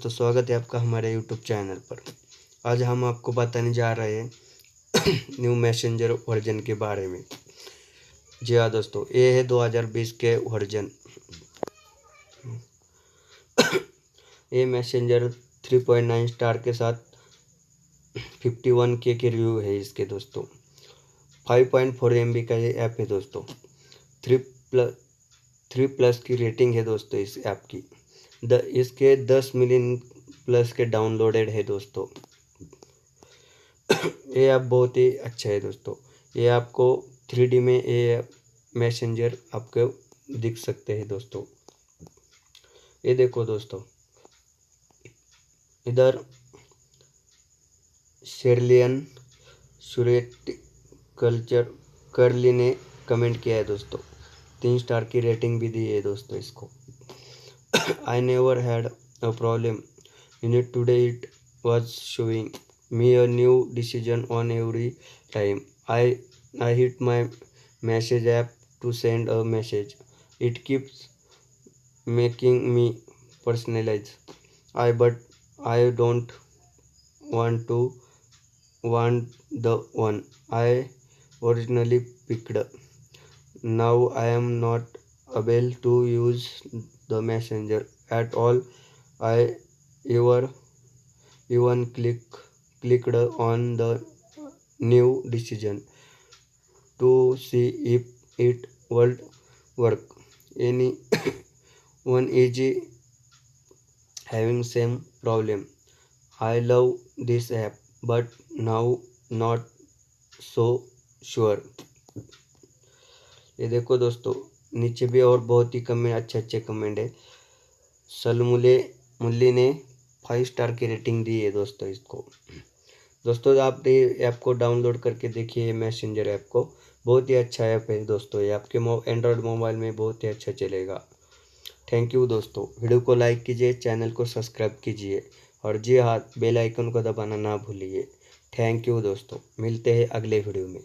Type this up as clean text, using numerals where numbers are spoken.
तो स्वागत है आपका हमारे YouTube चैनल पर। आज हम आपको बताने जा रहे हैं न्यू मैसेंजर वर्जन के बारे में। जी हाँ दोस्तों, ये है 2020 के वर्जन। ये मैसेंजर 3.9 स्टार के साथ 51K के रिव्यू है इसके दोस्तों। 5.4 MB का ये ऐप है दोस्तों। 3+ की रेटिंग है दोस्तों इस ऐप की। इसके 10 मिलियन प्लस के डाउनलोडेड है दोस्तों। ये ऐप बहुत ही अच्छा है दोस्तों। ये आपको 3D में ये मैसेंजर आपको दिख सकते हैं दोस्तों। ये देखो दोस्तों, इधर शेरलियन सुरेट कल्चर करली ने कमेंट किया है दोस्तों। 3 स्टार की रेटिंग भी दी है दोस्तों इसको। I never had a problem in it today. It was showing me a new decision on every time I hit my message app to send a message. It keeps making me personalize. But I don't want the one I originally picked. Now I am not able to use the messenger at all. I even clicked on the new decision to see if it would work. Any one is having same problem. I love this app, but now not so sure. ये देखो दोस्तों, नीचे भी और बहुत ही अच्छे comment है। मुल्ली ने 5 स्टार की रेटिंग दी है दोस्तों इसको। दोस्तों आप ये ऐप को डाउनलोड करके देखिए, मैसेंजर ऐप को। बहुत ही अच्छा ऐप है दोस्तों। ये आपके एंड्रॉयड मोबाइल में बहुत ही अच्छा चलेगा। थैंक यू दोस्तों। वीडियो को लाइक कीजिए, चैनल को सब्सक्राइब कीजिए और जी हाँ, बेल आइकन को दबाना ना भूलिए। थैंक यू दोस्तों। मिलते हैं अगले वीडियो में।